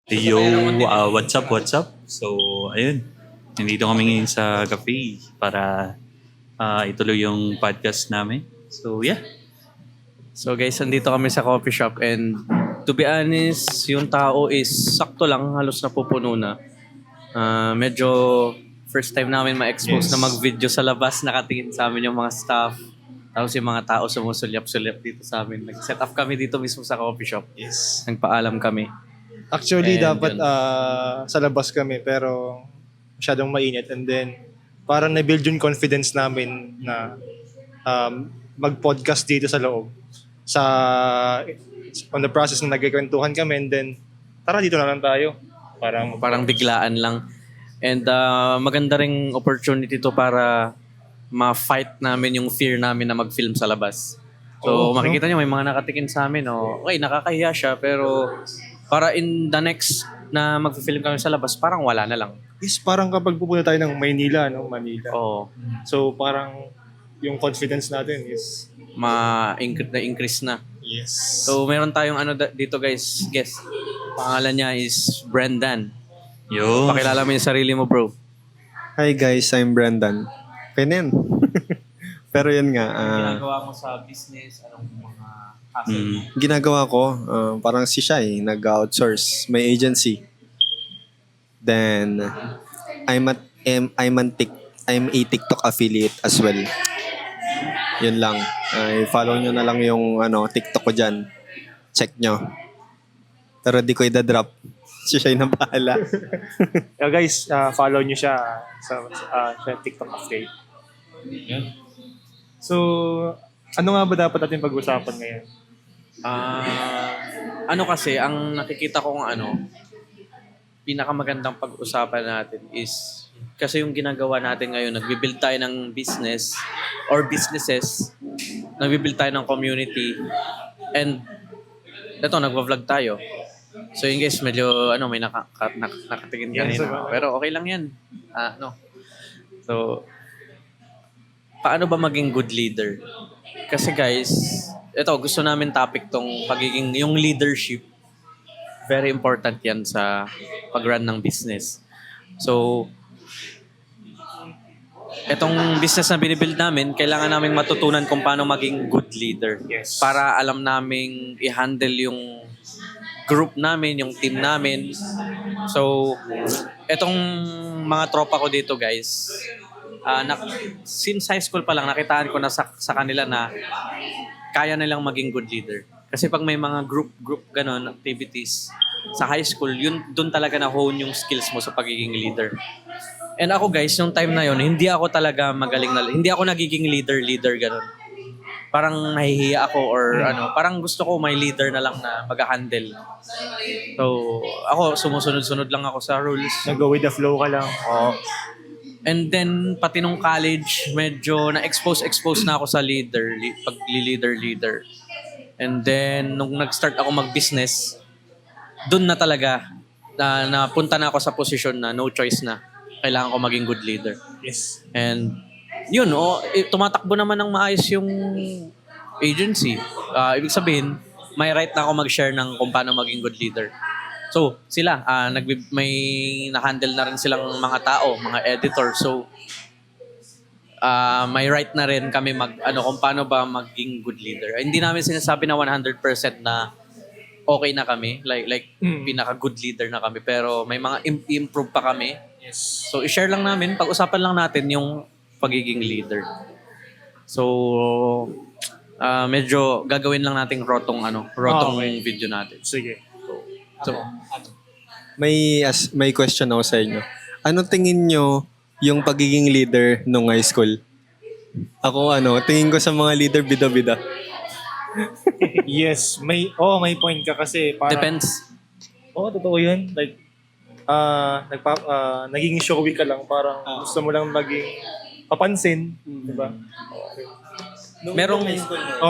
Yo, what's up, what's up? So, ayun. Nandito kami ngayon sa cafe para ituloy yung podcast namin. So, yeah. So guys, nandito kami sa coffee shop and to be honest, yung tao is sakto lang, halos napupuno na. Medyo first time namin ma-expose Yes. na mag-video sa labas, nakatingin sa amin yung mga staff. Tapos yung mga tao sumusulyap-sulyap dito sa amin. Nag-set up kami dito mismo sa coffee shop. Yes. Nagpaalam kami. Actually, And dapat yun. sa labas kami pero masyadong mainit and then parang na-build yung confidence namin na mag-podcast dito sa loob. Sa on the process na nagkikwentuhan kami and then tara dito na lang tayo. Parang biglaan lang. And maganda ring opportunity to para ma-fight namin yung fear namin na mag-film sa labas. So Oo, makikita nyo may mga nakatikin sa amin. Okay, nakakahiya siya pero para in the next na mag-film kami sa labas, parang wala na lang. is parang kapag pupunta tayo ng Maynila, no? Manila. Oo, So parang yung confidence natin is ma-increase na. yes. So meron tayong dito guys, guess. Pangalan niya is Brendan. Yo. Pakilala mo yung sarili mo, bro. Hi guys, I'm Brendan. Penen. Pero yun nga, Ginagawa mo sa business, anong mga hassle? ginagawa ko, parang si Shai, nag-outsource. May agency. Then, I'm a TikTok affiliate as well. Yun lang. Follow nyo na lang yung TikTok ko dyan. Check nyo. Pero di ko i-drop. Si Shai na bahala. Guys, follow nyo siya sa TikTok update. So, ano nga ba dapat natin pag-usapan ngayon? Ano kasi, ang nakikita kong pinakamagandang pag-usapan natin is kasi yung ginagawa natin ngayon, nagbibuild tayo ng business or businesses, nagbibuild tayo ng community, and ito, nagwa-vlog tayo. So yun guys, medyo may nakatingin Yes, kanina. Pero okay lang yan. So, paano ba maging good leader? Kasi guys, ito, gusto namin topic tong pagiging, yung leadership. Very important yan sa pag-run ng business. So, itong business na binibuild namin, kailangan namin matutunan kung paano maging good leader. Yes. Para alam naming i-handle yung group namin, yung team namin. So, itong mga tropa ko dito guys, since high school pa lang, nakitaan ko na sa kanila na kaya nilang maging good leader. Kasi pag may mga group ganon activities sa high school, yun doon talaga na-hone yung skills mo sa pagiging leader. And ako guys, yung time na yun, hindi ako talaga magaling hindi ako nagiging leader ganon. Parang nahihiya ako or parang gusto ko may leader na lang na mag-handle. So, ako sumusunod-sunod lang ako sa rules. Nag-go with the flow ka lang. And then, pati nung college, medyo na-expose na ako sa pag-leader. And then, nung nag-start ako mag-business, dun na talaga, napunta na ako sa posisyon na no choice na. Kailangan ko maging good leader. Yes. And, yun, tumatakbo naman ng maayos yung agency. Ibig sabihin, may right na ako mag-share ng kung paano maging good leader. So, sila, may na-handle na rin silang mga tao, mga editor. So, may right na rin kami kung paano ba maging good leader. Hindi namin sinasabi na 100% na okay na kami. Like pinaka-good leader na kami. Pero may mga improve pa kami. Yes. So, i-share lang namin, pag-usapan lang natin yung pagiging leader. So, medyo gagawin lang nating rotong Okay. video natin. Sige. So, May question ako sa inyo. Ano tingin nyo yung pagiging leader nung high school? Ako tingin ko sa mga leader bida-bida. Yes, may point ka kasi parang depends. totoo 'yun. Like naging showy ka lang, parang gusto mo lang maging papansin, 'di ba? Merong,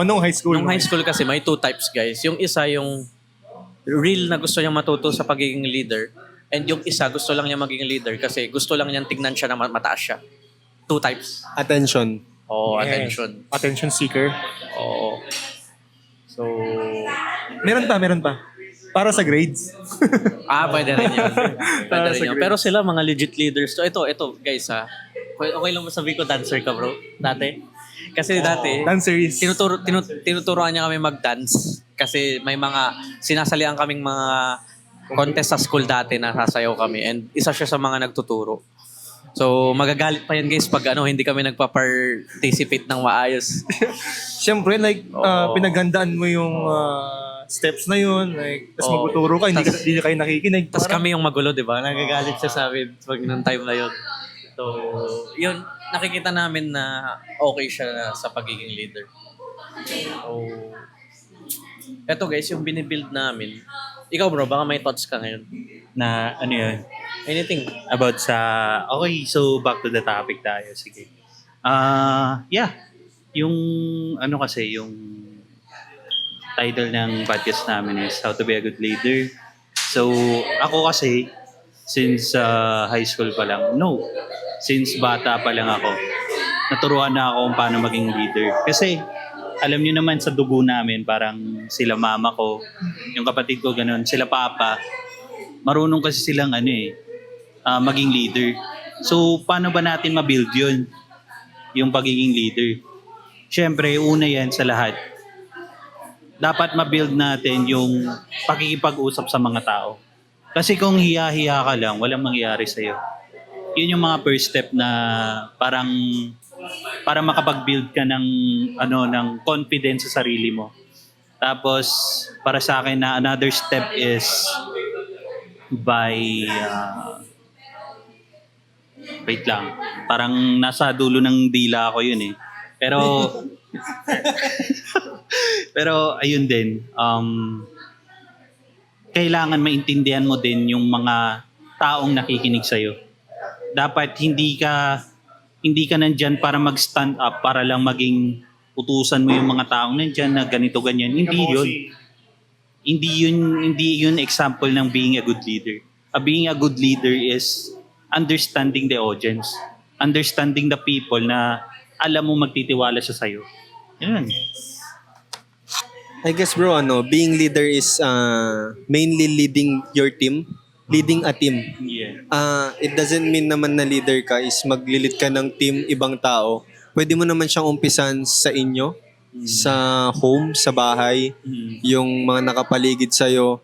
Nung high school. nung high school kasi may two types guys. Yung isa yung real na gusto niyang matuto sa pagiging leader, and yung isa gusto lang niya maging leader kasi gusto lang niyang tignan siya na mataas siya. Two types. Attention. Yes. Attention. Attention seeker. Oo. So, meron pa. Para sa grades. Pwede rin yun. Pwede Para rin sa yun. grades. Pero sila, mga legit leaders. So, ito, guys ha. Okay lang masabi ko, dancer ka bro? Dati? Kasi dati, Dancer is... tinuturuan niya kami mag-dance. Kasi may mga, sinasalian kaming mga contest sa school dati na sasayaw kami. And isa siya sa mga nagtuturo. So, magagalit pa yan guys pag hindi kami nagpa-participate ng maayos. Siyempre, like, Oo. pinaghandaan mo yung steps na yun. Like, tapos Oo. magtuturo ka, hindi kayo nakikinig. Tapos Parang- kami yung magulo, di ba? Nagagalit siya sa amin pag nung time na yun. So, yun, nakikita namin na okay siya sa pagiging leader. So, eto guys, yung binibuild namin. Ikaw bro, baka may thoughts ka ngayon. Na ano yun? Anything? About sa... Okay, so back to the topic tayo. Sige. Yeah. Yung ano kasi, yung title ng podcast namin is How to be a Good Leader. So, ako kasi, since high school pa lang, since bata pa lang ako, naturuan na ako kung paano maging leader. Kasi, alam niyo naman sa dugo namin, parang sila mama ko, yung kapatid ko ganun, sila papa, marunong kasi silang maging leader. So, paano ba natin ma-build yun? Yung pagiging leader. Siyempre, una yan sa lahat. Dapat ma-build natin yung pakikipag-usap sa mga tao. Kasi kung hiya-hiya ka lang, walang mangyayari sa'yo. Yun yung mga first step na parang para makapag-build ka ng confidence sa sarili mo. Tapos, para sa akin na another step is by wait lang. Parang nasa dulo ng dila ako yun eh. Pero ayun din. Kailangan maintindihan mo din yung mga taong nakikinig sa'yo. Dapat hindi ka nandyan para mag-stand up para lang maging utusan mo yung mga taong nandyan na ganito ganyan. Hindi yun example ng being a good leader. Being a good leader is understanding the audience, understanding the people na alam mo magtitiwala siya sa'yo. Yun. I guess bro, being leader is mainly leading your team, leading a team. Yeah. It doesn't mean naman na leader ka is maglilit ka ng team, ibang tao. Pwede mo naman siyang umpisan sa inyo, sa home, sa bahay, yung mga nakapaligid sa'yo.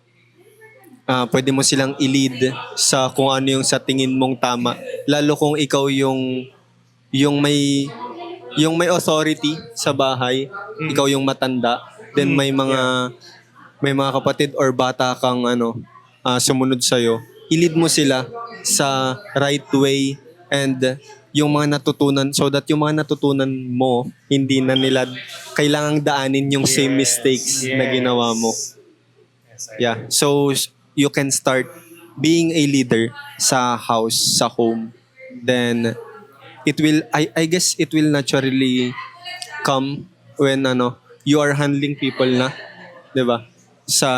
Pwede mo silang i-lead sa kung ano yung sa tingin mong tama. Lalo kung ikaw yung may authority sa bahay, ikaw yung matanda, then may mga kapatid or bata kang sumunod sa'yo, i-lead mo sila sa right way and yung mga natutunan, so that yung mga natutunan mo, hindi na nila kailangang daanin yung same mistakes na ginawa mo. Yeah. So, you can start being a leader sa house, sa home. Then, it will, I guess it will naturally come when you are handling people na, 'di ba?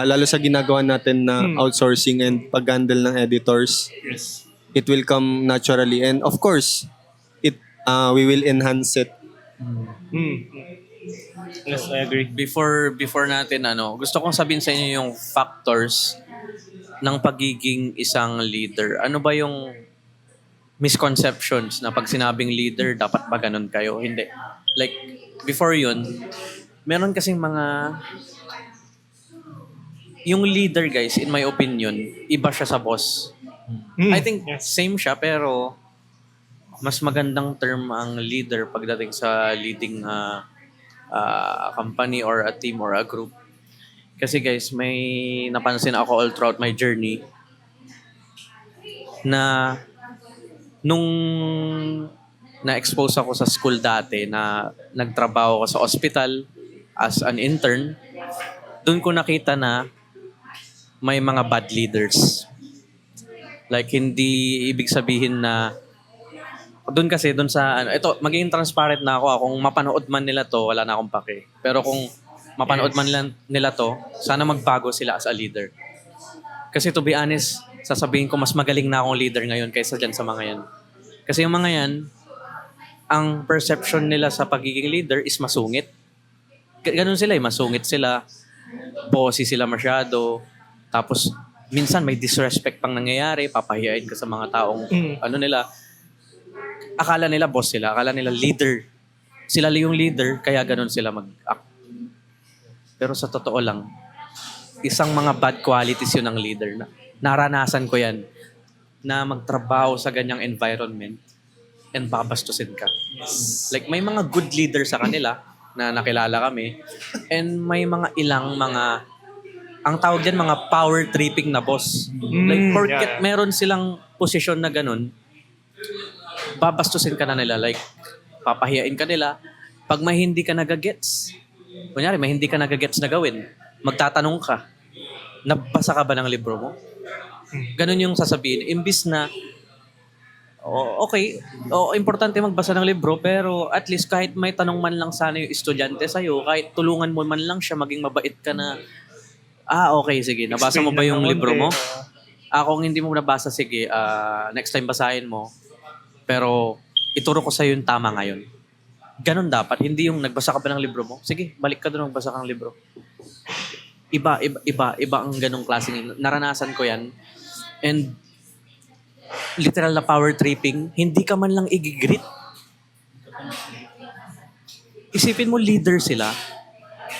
Lalo sa ginagawa natin na outsourcing and pag-handle ng editors, it will come naturally. And of course, we will enhance it. Yes, I agree. Before natin gusto kong sabihin sa inyo yung factors ng pagiging isang leader. Ano ba yung misconceptions na pag sinabing leader, dapat ba ganun kayo? Hindi. Like, before yun, meron kasing yung leader guys, in my opinion, iba siya sa boss. I think same siya, pero mas magandang term ang leader pagdating sa leading a company or a team or a group. Kasi guys, may napansin ako all throughout my journey na nung na-expose ako sa school dati na nagtrabaho ako sa hospital as an intern, doon ko nakita na may mga bad leaders. Like, hindi ibig sabihin na doon sa ito, maging transparent na ako. Kung mapanood man nila to, wala na akong pake. Pero kung mapanood man nila to, sana magbago sila as a leader. Kasi to be honest, sasabihin ko mas magaling na akong leader ngayon kaysa dyan sa mga yan. Kasi yung mga yan, ang perception nila sa pagiging leader is masungit. Ganun sila masungit sila, bossy sila masyado. Tapos, minsan may disrespect pang nangyayari, papahiyain ka sa mga taong, akala nila boss sila, akala nila leader. Sila yung leader, kaya ganun sila mag-act. Pero sa totoo lang, isang mga bad qualities yun ng leader. Naranasan ko yan, na magtrabaho sa ganyang environment and babastusin ka. Like, may mga good leader sa kanila na nakilala kami, and may mga ilang mga, ang tawag dyan, mga power tripping na boss. Like, porket meron silang posisyon na ganun, babastusin ka na nila. Like, papahiyain ka nila. Pag may hindi ka nagagets, kunyari, may hindi ka nagagets na gawin, magtatanong ka, nabasa ka ba ng libro mo? Ganun yung sasabihin. Imbis na, okay, importante magbasa ng libro, pero at least kahit may tanong man lang sana yung estudyante sa'yo, kahit tulungan mo man lang siya, maging mabait ka na, okay, sige, nabasa mo ba yung libro mo? Kung hindi mo nabasa, sige, next time basahin mo. Pero ituro ko sa'yo yung tama ngayon. Ganon dapat. Hindi yung nagbasa ka ba ng libro mo? Sige, balik ka doon magbasa ka ng libro. Iba ang ganong klaseng. Naranasan ko yan. And literal na power tripping, hindi ka man lang igigreet. Isipin mo, leader sila.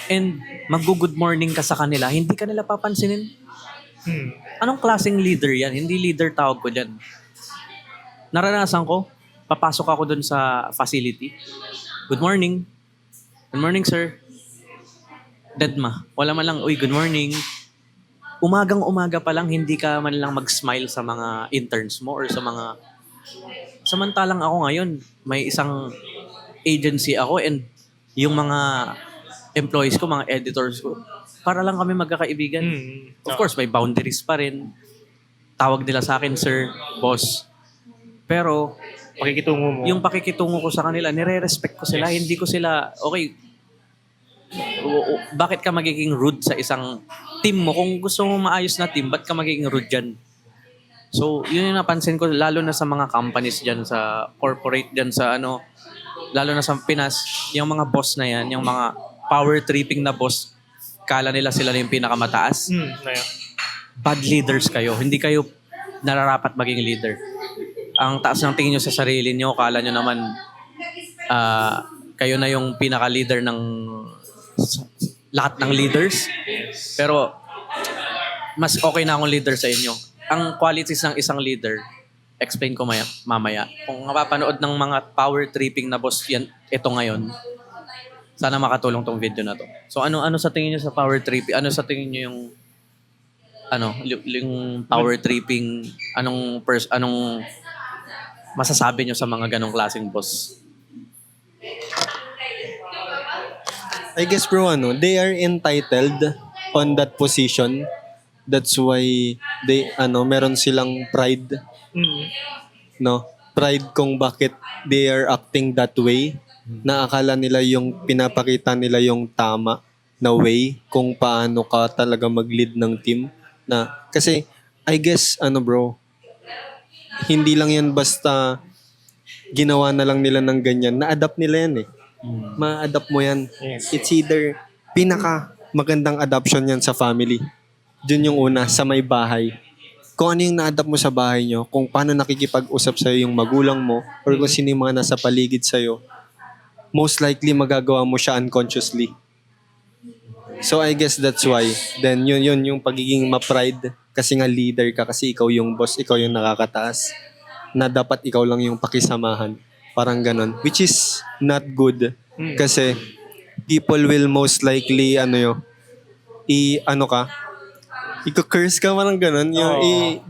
And mag-good morning ka sa kanila, hindi ka nila papansinin. Anong klaseng leader yan? Hindi leader tawag ko dyan. Naranasan ko, papasok ako dun sa facility. Good morning. Good morning, sir. Deadma. Wala man lang, good morning. Umagang-umaga pa lang, hindi ka man lang mag-smile sa mga interns mo or sa mga... Samantalang ako ngayon, may isang agency ako and yung mga employees ko, mga editors ko, para lang kami magkakaibigan. Of course, may boundaries pa rin. Tawag nila sa akin, sir, boss. Pero Pakikitungo mo. yung pakikitungo ko sa kanila, nire-respect ko sila. Hindi ko sila, okay, bakit ka magiging rude sa isang team mo? Kung gusto mo maayos na team, ba't ka magiging rude dyan? So, yun yung napansin ko, lalo na sa mga companies dyan, sa corporate dyan, sa lalo na sa Pinas, yung mga boss na yan, yung mga power tripping na boss, kala nila sila na yung pinakamataas. Bad leaders kayo. Hindi kayo nararapat maging leader. Ang taas ng tingin nyo sa sarili nyo, kala nyo naman kayo na yung pinaka-leader ng lahat ng leaders. Pero mas okay na akong leader sa inyo. Ang qualities ng isang leader, explain ko mamaya. Kung mapapanood ng mga power tripping na boss yan, ito ngayon, sana makatulong tong video na to. So ano sa tingin nyo sa power tripping? Ano sa tingin nyo yung yung power tripping? Anong masasabi nyo sa mga ganong klaseng boss? I guess bro, they are entitled on that position. That's why they, meron silang pride. No? Pride kung bakit they are acting that way. Na akala nila yung pinapakita nila yung tama na way kung paano ka talaga mag-lead ng team. Kasi, I guess, bro, hindi lang yan basta ginawa na lang nila ng ganyan. Na-adapt nila yan eh. Ma-adapt mo yan. Yes. It's either pinaka magandang adoption yan sa family. Yun yung una, sa may bahay. Kung ano yung na-adapt mo sa bahay nyo, kung paano nakikipag-usap sa'yo yung magulang mo, or kung sino yung mga nasa paligid sa'yo, most likely magagawa mo siya unconsciously. So I guess that's why. Then yun yung pagiging ma-pride kasi nga leader ka, kasi ikaw yung boss, ikaw yung nakakataas, na dapat ikaw lang yung pakisamahan. Parang ganon. Which is not good. Kasi people will most likely, ika-curse ka, parang ganon.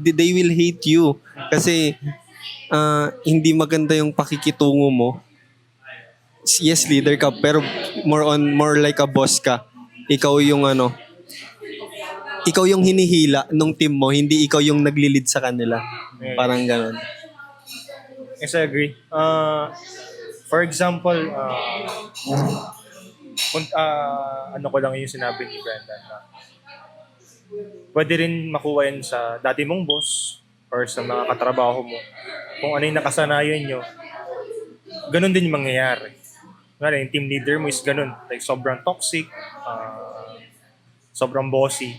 They will hate you. Kasi hindi maganda yung pakikitungo mo. Yes, leader ka, pero more like a boss ka. Ikaw yung ikaw yung hinihila nung team mo, hindi ikaw yung nagli-lead sa kanila. Parang ganon. Yes, I agree. For example, ko lang yung sinabi ni Brendan na pwede rin makuha yan sa dati mong boss or sa mga katrabaho mo. Kung ano yung nakasanayan nyo, ganun din yung mangyayari. Yung team leader mo is ganun. Like, sobrang toxic, sobrang bossy.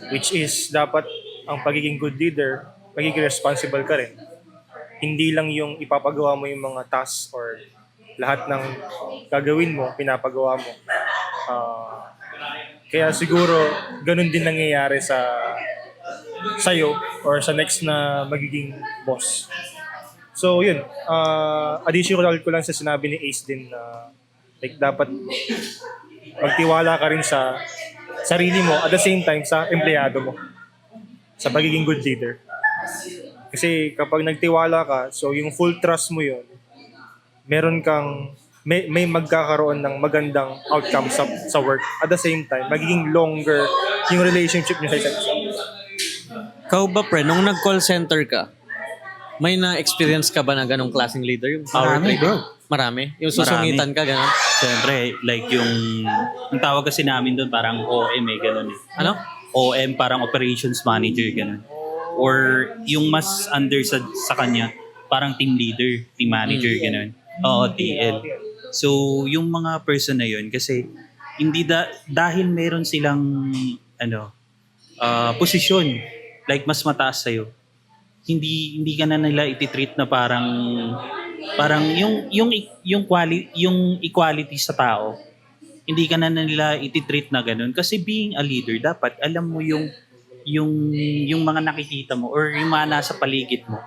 Which is, dapat ang pagiging good leader, magiging responsible ka rin. Hindi lang yung ipapagawa mo yung mga tasks or lahat ng gagawin mo, pinapagawa mo. Kaya siguro, ganun din nangyayari sa'yo or sa next na magiging boss. So yun, additional ko lang sa sinabi ni Ace din na like dapat magtiwala ka rin sa sarili mo at the same time sa empleyado mo sa pagiging good leader. Kasi kapag nagtiwala ka, so yung full trust mo yun, meron kang may magkakaroon ng magandang outcome sa work. At the same time, magiging longer yung relationship niyo sa isa't isa. Ikaw ba, pre, nung nag-call center ka, may na-experience ka ba na ganong klaseng leader? Yung power Marami, trip? bro. Marami? Yung susungitan ka, gano'n? Siyempre, like ang tawag kasi namin doon parang OM ganun eh. Ano? OM parang operations manager ganun. Or yung mas under sa kanya, parang team leader, team manager ganun. Oo, TL. So, yung mga person na yun kasi hindi dahil meron silang posisyon like mas mataas sa'yo, hindi ka na nila ititreat na parang yung equality sa tao, hindi ka na nila ititreat na ganun kasi being a leader dapat alam mo yung mga nakikita mo or yung mga nasa paligid mo,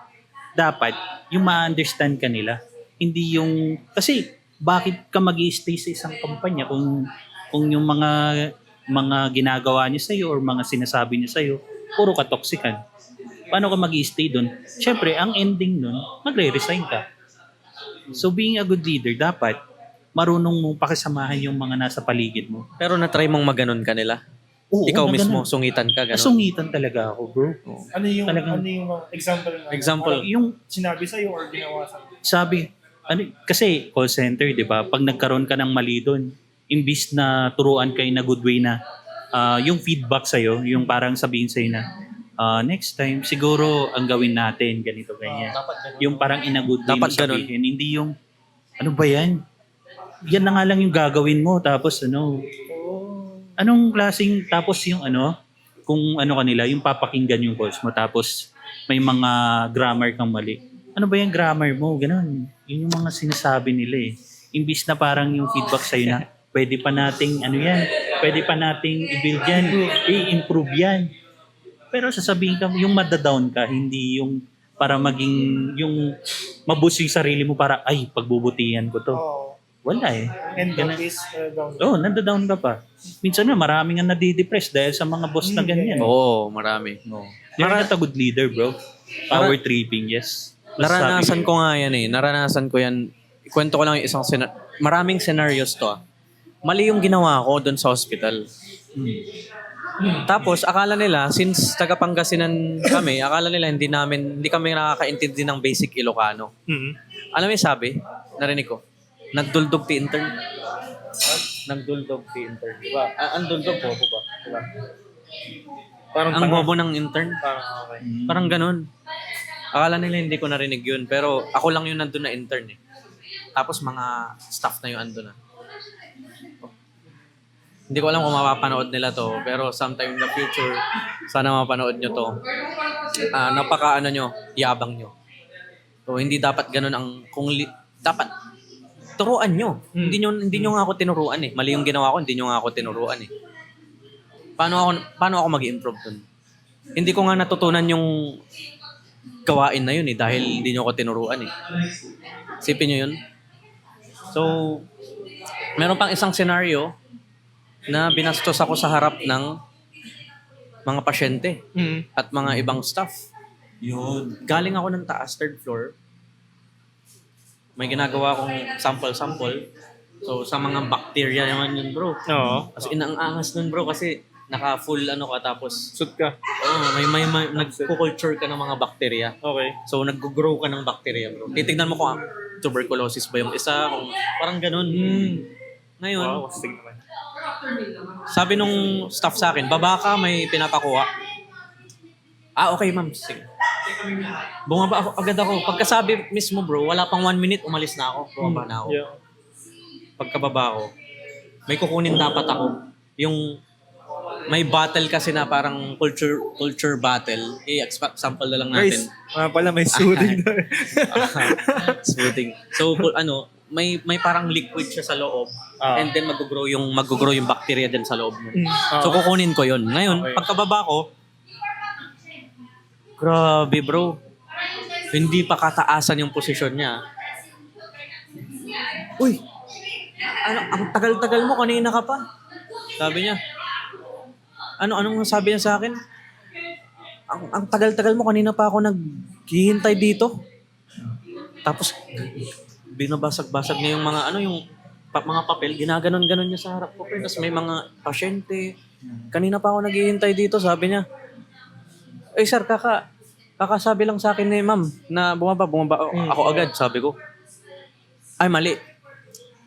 dapat yung ma-understand ka nila, hindi yung kasi bakit ka mag-i-stay sa isang kumpanya kung yung mga ginagawa niya sa'yo or mga sinasabi niya sa'yo puro katoksikan. Paano ka mag-i-stay doon? Siyempre, ang ending nun, magre-resign ka. So being a good leader, dapat marunong mong pakisamahan yung mga nasa paligid mo. Pero na-try mong maganon ka nila? Oo, Ikaw na mismo, ganun. sungitan ka, gano'n? Sungitan talaga ako, bro. Ano yung Talagang- example na Example. Yung sinabi sa'yo or ginawa sa'yo? sabi, kasi call center, di ba? Pag nagkaroon ka ng mali doon, imbis na turuan kayo na good way na yung feedback sa'yo, yung parang sabihin sa'yo na, next time, siguro ang gawin natin, ganito, ganyan. Yung parang in a good way Dapat na sabihin. Hindi yung, ano ba yan? Yan na nga lang yung gagawin mo. Tapos anong klaseng, tapos yung kung kanila, yung papakinggan yung calls mo. Tapos may mga grammar kang mali. Ano ba yung grammar mo? Ganon. Yun yung mga sinasabi nila eh. Imbis na parang yung feedback sa'yo na, pwede pa nating, pwede pa nating i-build yan, i-improve yan. Pero sasabihin ka, yung madadown ka, hindi yung para maging, yung maboost yung sarili mo para, ay, pagbubutihan ko to. Wala eh. And Ganun. that is down. Nadadown ka pa. Minsan na, maraming nga nadidepress dahil sa mga boss na ganyan. Oo, marami. You're not a good leader, bro. Power tripping, yes. Naranasan ko nga yan eh. Naranasan ko yan. Ikwento ko lang yung isang maraming scenarios to. Mali yung ginawa ko doon sa hospital. Tapos, akala nila, since taga Pangasinan kami, akala nila hindi kami nakakaintindi ng basic Ilocano. Mm-hmm. Alam mo yung sabi? Narinig ko. Nagduldog ti intern. Nagduldog ti intern. Diba? Ang duldog po ba? Diba? Parang Ang bobo ng intern. Parang okay. Parang ganun. Akala nila hindi ko narinig yun. Pero ako lang yung nandun na intern eh. Tapos mga staff na yung andun na. Hindi ko alam kung mapapanood nila to. Pero sometime in the future, sana mapanood nyo to. Yabang nyo. So, hindi dapat ganun ang... dapat turuan nyo. Hindi nyo nga ako tinuruan eh. Mali yung ginawa ko, hindi nyo nga ako tinuruan eh. Paano ako mag-improve dun? Hindi ko nga natutunan yung gawain na yun eh dahil hindi nyo ako tinuruan eh. Isipin nyo yun? So, meron pang isang scenario na binastos ako sa harap ng mga pasyente at mga ibang staff. Yun. Galing ako ng taas, third floor. May ginagawa akong sample-sample. So, sa mga bacteria naman yun, bro. Oo. Kasi ang angas nun, bro, kasi naka-full ka tapos Shoot ka. may nagko-culture ka ng mga bacteria. Okay. So, nag-grow ka ng bacteria, bro. Titignan mo kung tuberculosis ba yung isa, kung parang ganun. Ngayon, Wow, astig naman. sabi nung staff sa akin, baba ka, may pinapakuha. Okay, ma'am. Sige. Bumaba agad ako. Pagkasabi mismo, bro, wala pang 1 minute, umalis na ako. Bumaba na ako. Yeah. Pagkababa ko, may kukunin dapat ako. Yung may battle kasi na parang culture battle. I-example na lang Guys, natin. pala may soothing na. Smoothing. So may parang liquid siya sa loob and then mag-grow yung bacteria din sa loob mo. So kukunin ko 'yon. Ngayon, Okay. pagkababa ko, grabe bro. Hindi pa kataasan yung posisyon niya. Uy, ang tagal-tagal mo, kanina ka pa. Sabi niya. Anong sabi niya sa akin? Ang tagal-tagal mo, kanina pa ako naghihintay dito. Tapos, binabasag-basag niya yung mga, mga papel, ginaganon-ganon niya sa harap ko. Tapos may mga pasyente. Kanina pa ako naghihintay dito, sabi niya. Eh sir, kakasabi lang sa akin ni ma'am na bumaba. Ako agad, sabi ko. Ay, mali.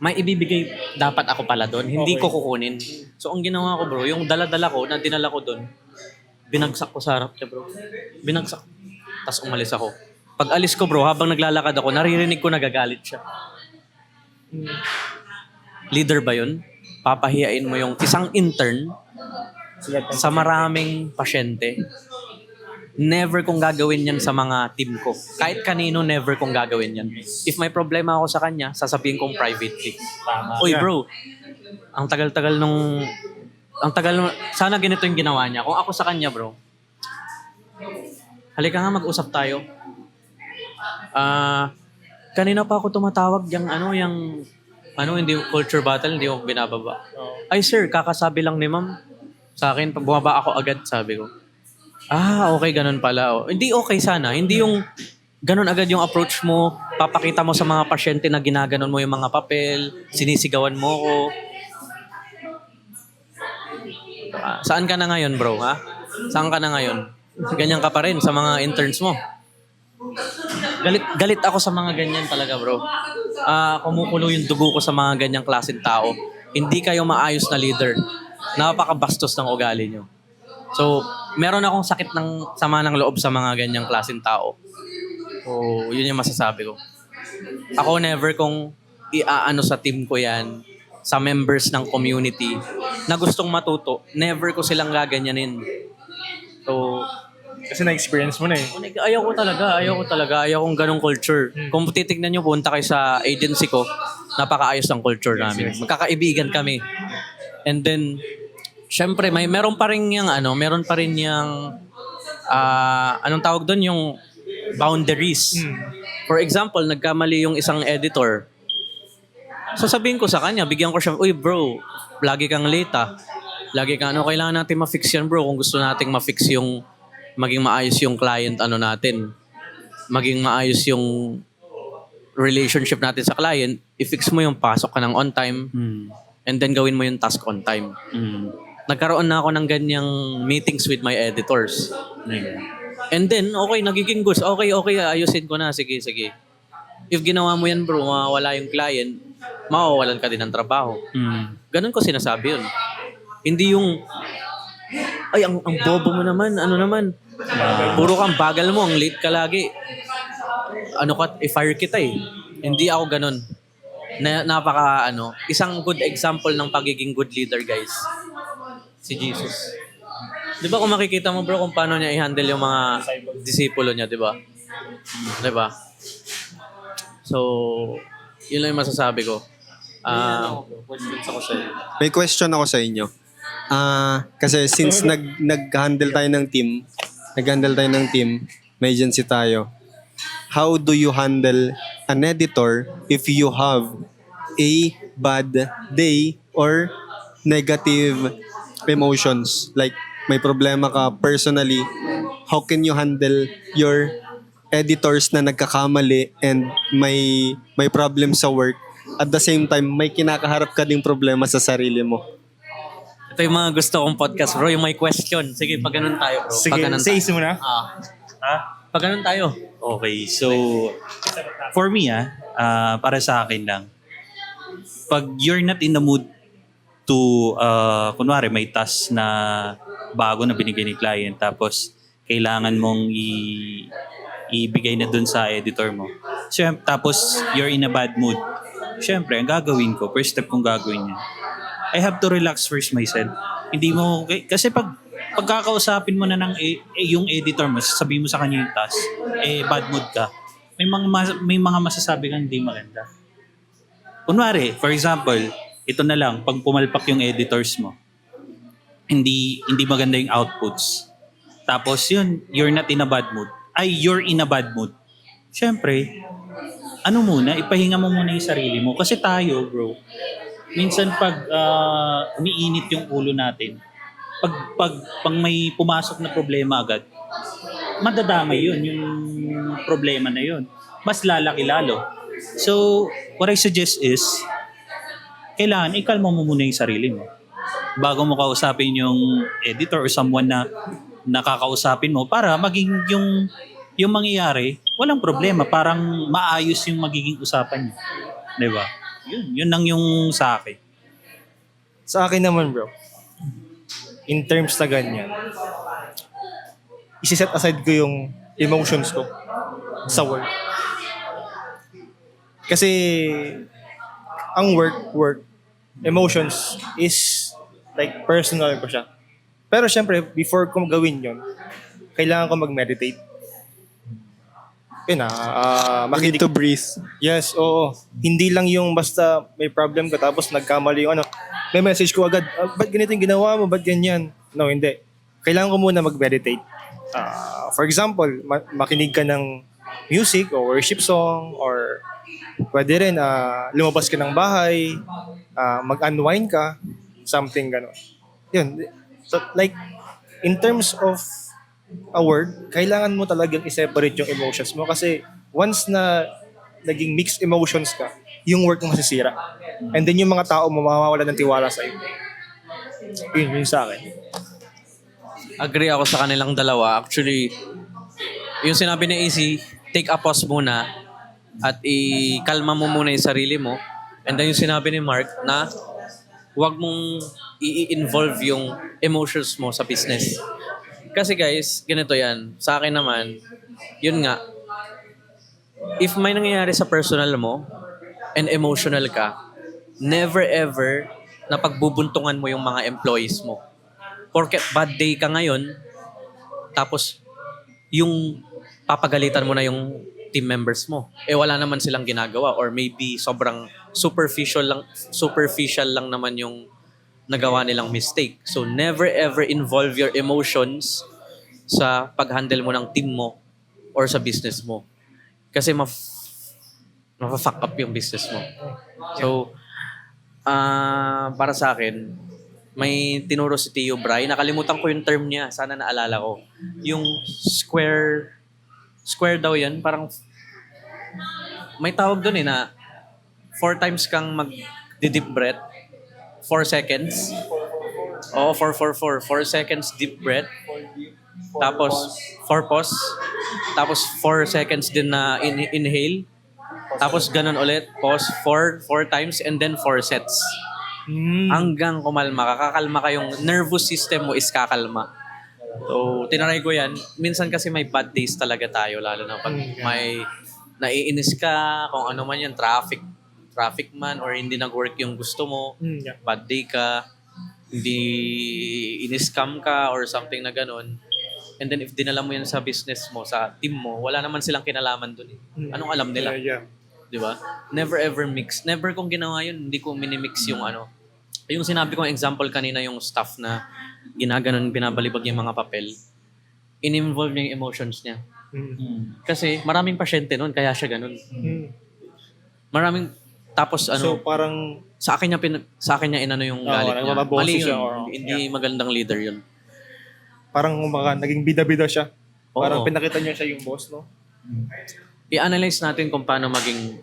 May ibibigay dapat ako pala doon. Hindi ko kukunin. So, ang ginawa ko, bro, yung dala-dala ko, na dinala ko doon, binagsak ko sa harap niya, bro. Binagsak. Tapos umalis ako. Pag alis ko, bro, habang naglalakad ako, naririnig ko nagagalit siya. Leader ba yun? Papahiyain mo yung isang intern sa maraming pasyente. Never kong gagawin yan sa mga team ko. Kahit kanino, never kong gagawin yan. If may problema ako sa kanya, sasabihin kong privately. Uy bro, ang tagal-tagal sana ganito yung ginawa niya. Kung ako sa kanya bro, halika nga mag-usap tayo. Kanina pa ako tumatawag hindi culture battle, hindi ko binababa. Ay sir, kakasabi lang ni ma'am sa akin, bumaba ako agad, sabi ko. Okay, ganun pala. Hindi okay sana. Hindi yung ganun agad yung approach mo. Papakita mo sa mga pasyente na ginaganon mo yung mga papel. Sinisigawan mo ko. Saan ka na ngayon, bro? Ha? Saan ka na ngayon? Ganyan ka pa rin sa mga interns mo. Galit ako sa mga ganyan talaga, bro. Kumukulo yung dugo ko sa mga ganyang klaseng tao. Hindi kayo maayos na leader. Napakabastos ng ugali nyo. So, meron akong sakit ng sama ng loob sa mga ganyang klaseng tao. So, yun yung masasabi ko. Ako never kong iaano sa team ko yan, sa members ng community na gustong matuto, never ko silang gaganyanin. So, Kasi na-experience mo na eh. ayaw kong ganong culture. Kung titignan nyo, punta kayo sa agency ko, napakaayos ng culture namin. Magkakaibigan kami. And then, syempre, meron pa rin yung anong tawag doon, yung boundaries. For example, nagkamali yung isang editor. Sasabihin ko sa kanya, bigyan ko siya, uy bro, lagi kang late Lagi kang kailangan natin ma-fix yan bro kung gusto nating ma-fix yung maging maayos yung client natin. Maging maayos yung relationship natin sa client, i-fix mo yung pasok ka ng on time and then gawin mo yung task on time. Nagkaroon na ako ng ganyang meetings with my editors. And then, okay, nagiging goods. Okay, ayusin ko na. Sige. If ginawa mo yan, bro, mawawala yung client, mawawalan ka din ng trabaho. Ganun ko sinasabi yun. Hindi yung, ay, ang bobo mo naman, puro kang bagal mo, ang late ka lagi. I-fire kita eh. Hindi ako ganun. Isang good example ng pagiging good leader, guys. Si Jesus. Di ba kung makikita mo bro kung paano niya i-handle yung mga disipulo niya, di ba? Di ba? So, yun lang yung masasabi ko. May question ako sa inyo. Kasi since nag-handle tayo ng team, may agency tayo. How do you handle an editor if you have a bad day or negative emotions? Like, may problema ka personally, how can you handle your editors na nagkakamali and may problem sa work? At the same time, may kinakaharap ka ding problema sa sarili mo. Ito yung mga gusto kong podcast, bro. Yung may question. Sige, pag ganun tayo, bro. Sige, Pag ganun say tayo. muna. Pag ganun tayo. Okay, so for me para sa akin lang, pag you're not in the mood to, kunwari may task na bago na binigay ni client tapos kailangan mong ibigay na dun sa editor mo. Tapos you're in a bad mood. Siyempre, ang gagawin ko, first step kong gagawin niya, I have to relax first myself. Hindi mo, kasi pagkakausapin mo na ng yung editor mo, sasabihin mo sa kanya yung task, bad mood ka. May mga masasabi kang hindi maganda. Kunwari, for example, ito na lang, pag pumalpak yung editors mo, hindi maganda yung outputs. Tapos yun, you're not in a bad mood. You're in a bad mood. Siyempre, ipahinga mo muna yung sarili mo. Kasi tayo, bro, minsan pag umiinit yung ulo natin, pag may pumasok na problema agad, madadamay yun, yung problema na yun. Mas lalaki lalo. So, what I suggest is, kailangan ikalma mo muna yung sarili mo. Bago mo kausapin yung editor or someone na nakakausapin mo para maging yung mangyayari, walang problema. Parang maayos yung magiging usapan niyo. Di ba? Yun lang yung sa akin. Sa akin naman, bro, in terms na ganyan, isi-set aside ko yung emotions ko sa work. Kasi ang work, emotions is like personal ko siya. Pero syempre, before ko gawin yon, kailangan ko mag-meditate. Yun You need to breathe. Yes, oo. Hindi lang yung basta may problem ka tapos nagkamali yung may message ko agad, ba't ganito yung ginawa mo, ba't ganyan? No, hindi. Kailangan ko muna mag-meditate. For example, makinig ka ng music o worship song or pwede rin lumabas ka ng bahay, mag-unwind ka, something gano'n. Yun. So, like, in terms of a word, kailangan mo talagang i-separate yung emotions mo kasi once na naging mixed emotions ka, yung work mo masisira. And then yung mga tao mo mawawala ng tiwala sa iyo. Yun sa akin. Agree ako sa kanilang dalawa. Actually, yung sinabi ni AC, take a pause muna at ikalma mo muna yung sarili mo. And then yung sinabi ni Mark na huwag mong i-involve yung emotions mo sa business. Kasi guys, ganito yan. Sa akin naman, yun nga, if may nangyayari sa personal mo and emotional ka, never ever na pagbubuntungan mo yung mga employees mo. Porket bad day ka ngayon, tapos yung papagalitan mo na yung team members mo. Wala naman silang ginagawa or maybe sobrang superficial lang naman yung nagawa nilang mistake. So never ever involve your emotions sa pag-handle mo ng team mo or sa business mo. Kasi ma-fuck up yung business mo. So para sa akin, may tinuro si Tio Bray. Nakalimutan ko yung term niya. Sana naalala ko. Yung square daw yan. Parang may tawag doon na 4 times kang mag-deep breath. 4 seconds. Oo, 4. 4 seconds deep breath. Tapos 4 pause. Tapos 4 seconds din na inhale. Tapos ganun ulit. Pause 4 times and then 4 sets. Hanggang kumalma ka. Kakalma ka, yung nervous system mo is kakalma. So, tinaray ko yan. Minsan kasi may bad days talaga tayo, lalo na pag may naiinis ka, kung ano man yan, traffic man, or hindi nag-work yung gusto mo, bad day ka, hindi in-scam ka, or something na ganun. And then if dinala mo yan sa business mo, sa team mo, wala naman silang kinalaman dun. Anong alam nila? Yeah. Di ba? Never ever mix. Never kong ginawa yun, hindi ko minimix yung Yung sinabi kong example kanina, yung staff na ginaganon, binabalibag yung mga papel, in-involve niya yung emotions niya. Kasi maraming pasyente nun, kaya siya ganun. Maraming, tapos So parang sa akin niya inano yung galit niya. Mali yun. siya, Hindi magandang leader yun. parang naging bida-bida siya. Parang Oo. pinakita niya siya yung boss, no? I-analyze natin kung paano maging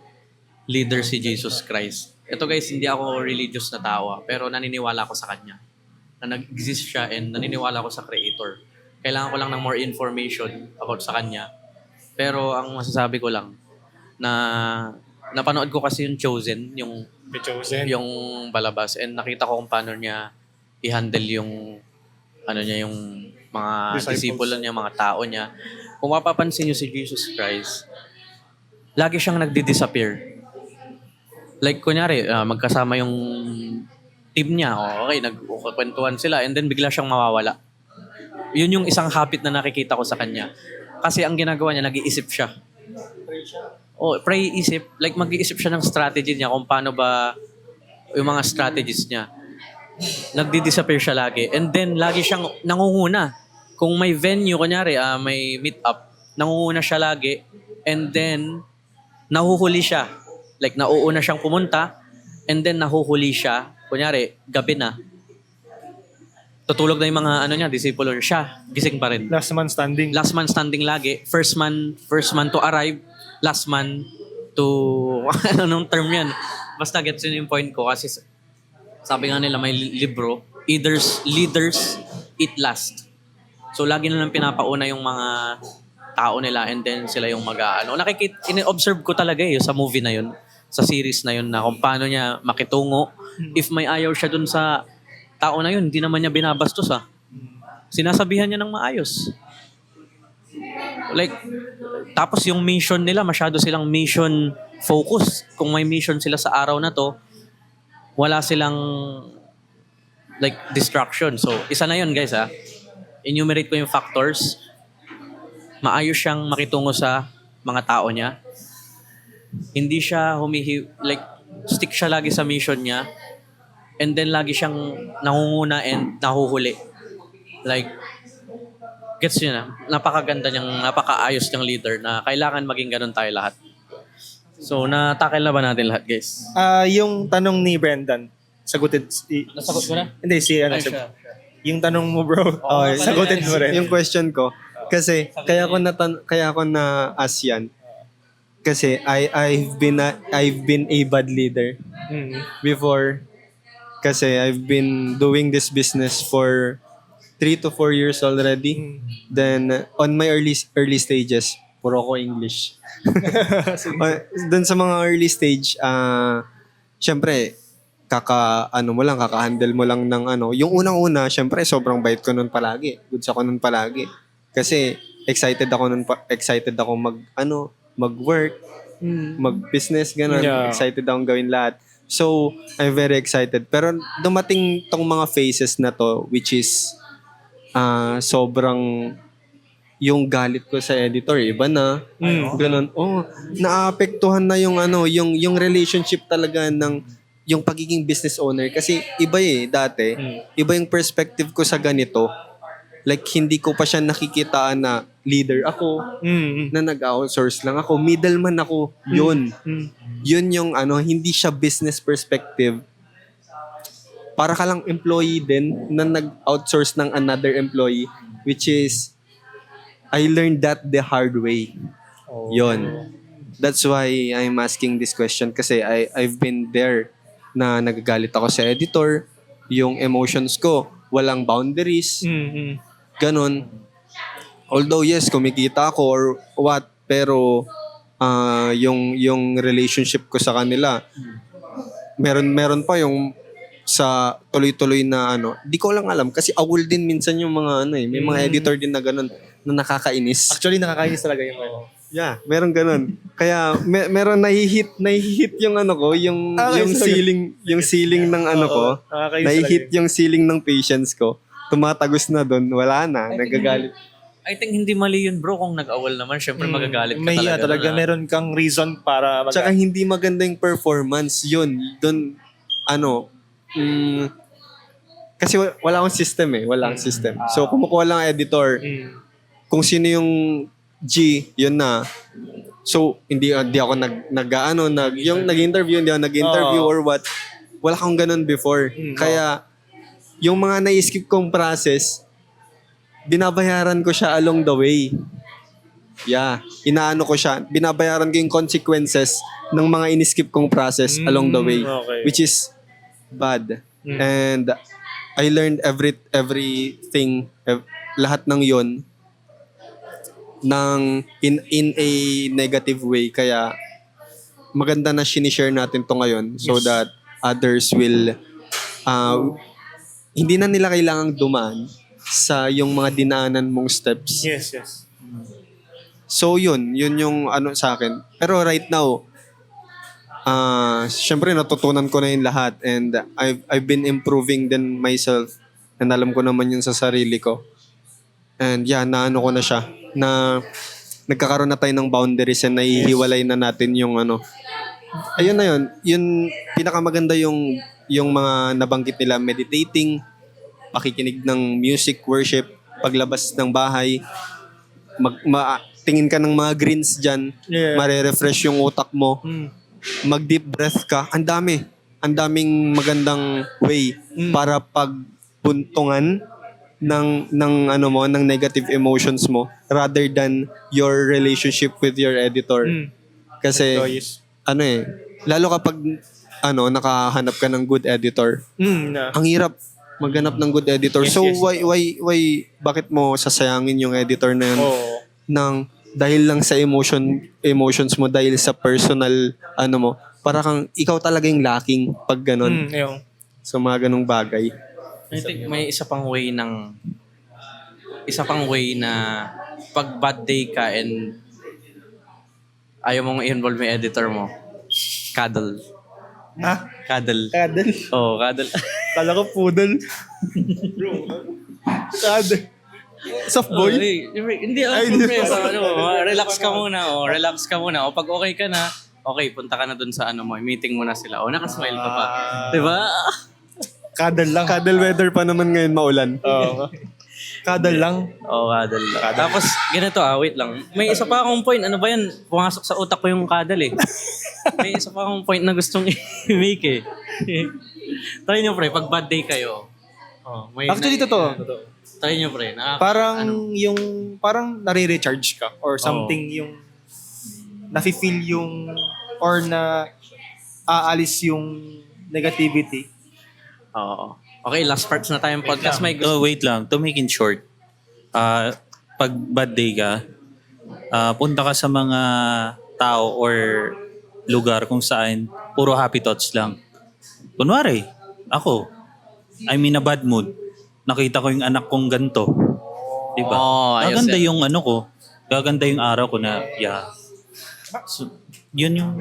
leader si Jesus Christ. Ito guys, hindi ako religious na tao, pero naniniwala ako sa Kanya. Na nag-exist siya and naniniwala ako sa Creator. Kailangan ko lang ng more information about sa Kanya. Pero ang masasabi ko lang, na napanood ko kasi yung Chosen, yung The Chosen. yung balabas, and nakita ko kung paano niya i-handle yung yung mga Disciples. disipulo niya, mga tao niya. Kung mapapansin niyo si Jesus Christ, lagi siyang nagdi-disappear. Like kunyari, magkasama yung team niya. Okay, nagkukwentuhan sila and then bigla siyang mawawala. Yun yung isang habit na nakikita ko sa kanya. Kasi ang ginagawa niya, nag-iisip siya. Pre-isip. Like mag-iisip siya ng strategy niya kung paano ba yung mga strategies niya. Nagdi-disappear siya lagi. And then, lagi siyang nangunguna. Kung may venue, kunyari, may meet-up, nangunguna siya lagi. And then, nahuhuli siya. Like, nauuna siyang pumunta. And then, nahuhuli siya. Kunyari, gabi na. Tutulog na yung mga disipulo siya. Gising pa rin. Last man standing. Last man standing lagi. First man to arrive. Last man to... anong term yan? Basta gets yun yung point ko. Kasi sabi nga nila may libro, leaders eat last. So lagi na lang pinapauna yung mga tao nila and then sila yung ini-observe ko talaga sa movie na yun, sa series na yun na kung paano niya makitungo. If may ayaw siya dun sa tao na yun, hindi naman niya binabastos Sinasabihan niya ng maayos. Like, tapos yung mission nila, masyado silang mission focus. Kung may mission sila sa araw na to, wala silang like distraction. So, isa na yun guys Enumerate ko yung factors. Maayos siyang makitungo sa mga tao niya. Hindi siya stick siya lagi sa mission niya. And then lagi siyang nangunguna and nahuhuli. Like, gets nyo na? Napakaayos niyang leader na kailangan maging ganun tayo lahat. So, natakil na ba natin lahat, guys? Yung tanong ni Brendan, Nasagot ko na? Hindi, yung tanong mo, bro, sagutin mo rin. Yung question ko, kasi kaya ko na ask yan. Kasi I've been a bad leader before. Kasi I've been doing this business for 3 to 4 years already. Then on my early stages, puro ko English. Doon sa mga early stage, syempre kaka-handle mo lang ng yung unang-una, syempre sobrang bait ko nun palagi. Goods ako nun palagi. Kasi excited ako mag-work, mag-business, ganun. Yeah. Excited akong gawin lahat. So, I'm very excited. Pero dumating tong mga phases na to, which is sobrang yung galit ko sa editor, iba na. Ganun. Naapektuhan na yung relationship talaga ng yung pagiging business owner. Kasi iba dati. Iba yung perspective ko sa ganito. Like, hindi ko pa siya nakikitaan na leader ako, na nag-outsource lang ako, middleman ako. Yun. Yun yung hindi siya business perspective. Para ka lang employee din na nag-outsource ng another employee, which is, I learned that the hard way. Yun. That's why I'm asking this question kasi I've been there na nagagalit ako sa editor, yung emotions ko, walang boundaries, ganon. Although yes, kumikita ako or what, pero yung relationship ko sa kanila, meron pa yung sa tuloy-tuloy na di ko lang alam kasi awol din minsan yung mga may mga editor din na ganun na nakakainis. Actually, nakakainis talaga yung Yeah, meron ganun. Kaya meron nahihit yung yung ceiling ng ko. Nahihit yung ceiling ng patience ko. Tumatagos na doon, wala na, nagagalit. I think hindi mali yun bro kung nag-awal naman. Syempre magagalit ka may talaga. meron kang reason para Tsaka hindi maganda yung performance. Yun, doon, kasi wala akong system Wala akong system. So, kumukuha lang ang editor. Kung sino yung G, yun na. So, hindi ako yung nag-interview, hindi ako nag-interview or what. Wala akong ganun before. Kaya, yung mga na-skip kong process, binabayaran ko siya along the way. Yeah. Ko siya. Binabayaran ko yung consequences ng mga in-skip kong process along the way. Okay. Which is bad. And I learned everything, lahat ng yon in a negative way. Kaya maganda na sinishare natin to ngayon so that others will hindi na nila kailangang dumaan sa yung mga dinaanan mong steps. Yes. So yun yung sa akin. Pero right now, syempre natutunan ko na yung lahat and I've been improving din myself and alam ko naman yun sa sarili ko. And yeah, naano ko na siya na nagkakaroon na tayo ng boundaries and naihiwalay na natin yung ano. Ayun na yun. Yun, pinakamaganda yung mga nabanggit nila, meditating, pakikinig ng music, worship, paglabas ng bahay, tingin ka ng mga greens dyan, Yeah. mare-refresh yung utak mo, mag-deep breath ka. Ang daming magandang way para pagpuntungan ng ano mo, ng negative emotions mo rather than your relationship with your editor. Kasi ano lalo kapag nakahanap ka ng good editor. Ang hirap maghanap ng good editor. Yes, so yes. why bakit mo sasayangin yung editor na yun dahil lang sa emotions mo, dahil sa personal mo, para kang ikaw talaga yung lacking pag ganun. So mga ganung bagay. I think may isa pang way na pag bad day ka and ayaw mong i-involve yung editor mo, cuddle. Ha? Cuddle. Kadal. Oo, cuddle. Kala ko poodle. Kadal. Soft boy? Hindi ako pre. Relax ka muna. Relax ka muna. O pag okay ka na, okay, punta ka na dun sa meeting mo na sila. O nakasmile ka pa. Diba? Kadal lang. Cuddle weather pa naman ngayon, maulan. Oo. Kadal lang. Oo, cuddle lang. Tapos, ganito wait lang. May isa pa akong point. Ano ba yan? Pumasok sa utak ko yung cuddle eh. May isa pa akong point na gustong i-make eh. Try nyo pre, pag bad day kayo. Actually, totoo. Try nyo pre. Parang parang nare-recharge ka or something yung nafe-feel yung or na aalis yung negativity. Oo. Okay, last parts na tayong podcast. May gusto. Wait lang. To make it short, pag bad day ka, punta ka sa mga tao or lugar kung saan puro happy thoughts lang. Kunwari, ako, I'm in a bad mood. Nakita ko yung anak kong ganito. Diba? Ayos Gaganda yan. yung gaganda yung araw ko na, So, yun yung...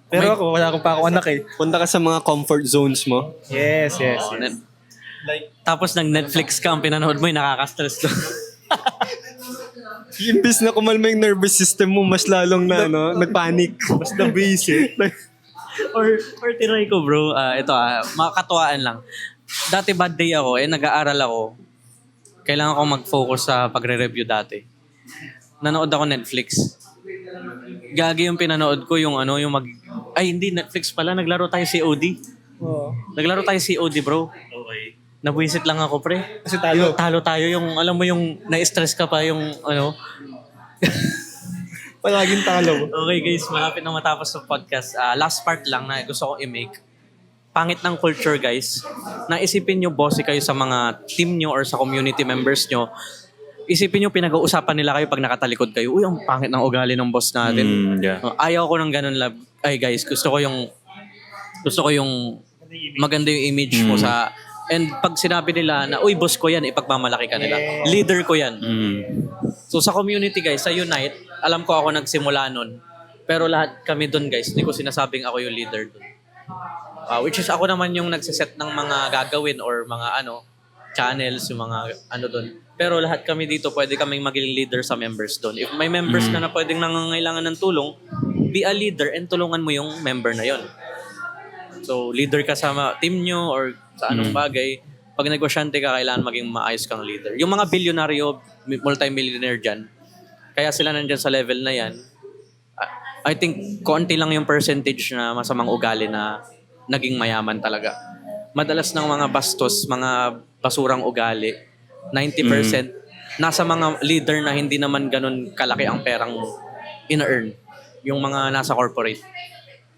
Pero ako, wala akong pa ako anak eh. Punta ka sa mga comfort zones mo. Yes. Tapos nag-Netflix ka, ang pinanood mo, yung nakaka-stress to. Imbis na kumalma yung nervous system mo, mas lalong na nagpanic. Mas the busy. or tinry ko bro, ito makakatuwaan lang. Dati bad day ako, nag-aaral ako. Kailangan ko mag-focus sa pagre-review dati. Nanood ako Netflix. Gagi yung pinanood ko yung hindi Netflix pala, naglaro tayo COD. Naglaro tayo COD bro. Okay. Nabwisit lang ako pre. Kasi talo. Talo tayo yung alam mo yung na-stress ka pa yung Palaging talo. Okay guys, malapit na matapos ng podcast. Last part lang na gusto kong i-make. Pangit ng culture guys. Naisipin nyo bossy kayo sa mga team nyo or sa community members nyo. Isipin nyo pinag-uusapan nila kayo pag nakatalikod kayo. Uy, ang pangit ng ugali ng boss natin. Yeah. Ayaw ko ng ganun love. Ay guys, gusto ko yung maganda yung image mo sa. And pag sinabi nila na, uy, boss ko yan, ipagmamalaki ka nila. Leader ko yan. So sa community guys, sa Unite, alam ko ako nagsimula nun. Pero lahat kami dun guys, hindi ko sinasabing ako yung leader dun. Which is ako naman yung nagsiset ng mga gagawin or mga channels, yung mga dun. Pero lahat kami dito, pwede kaming maging leader sa members dun. If may members na pwedeng nangangailangan ng tulong, be a leader and tulungan mo yung member na yon. So leader ka sa team nyo or sa anong bagay. Pag negosyante ka, kailangan maging maayos kang leader. Yung mga bilyonaryo, multi-millionaire dyan, kaya sila nandyan sa level na yan, I think konti lang yung percentage na masamang ugali na naging mayaman talaga. Madalas ng mga bastos, mga basurang ugali, 90% nasa mga leader na hindi naman ganun kalaki ang perang ina-earn. Yung mga nasa corporate.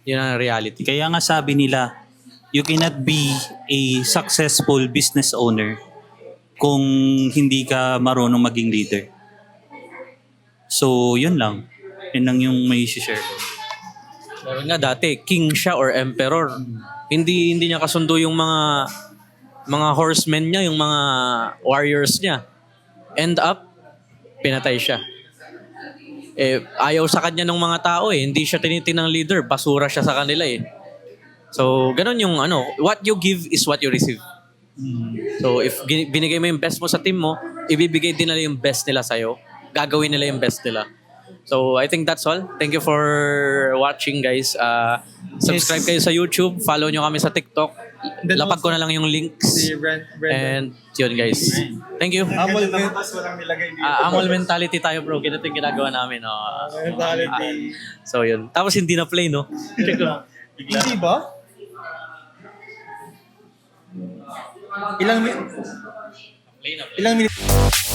Yun ang reality. Kaya nga sabi nila, you cannot be a successful business owner kung hindi ka marunong maging leader. So, yun lang. Yun lang yung may share ko. Pero nga dati, king siya or emperor. Hindi niya kasundo yung mga horsemen niya, yung mga warriors niya. End up, pinatay siya. ayaw sa kanya ng mga tao eh. Hindi siya tinitinang leader. Basura siya sa kanila eh. So, ganun yung what you give is what you receive. So, if binigay mo yung best mo sa team mo, ibibigay din nila yung best nila sa'yo. Gagawin nila yung best nila. So, I think that's all. Thank you for watching, guys. Subscribe kayo sa YouTube. Follow nyo kami sa TikTok. Lapag ko na lang yung links. And yun, guys. Thank you. Amol mentality tayo, bro. Ganito yung ginagawa namin. So, yun. Tapos hindi na play, no? Check ko. Hindi ba? Ilang minutes?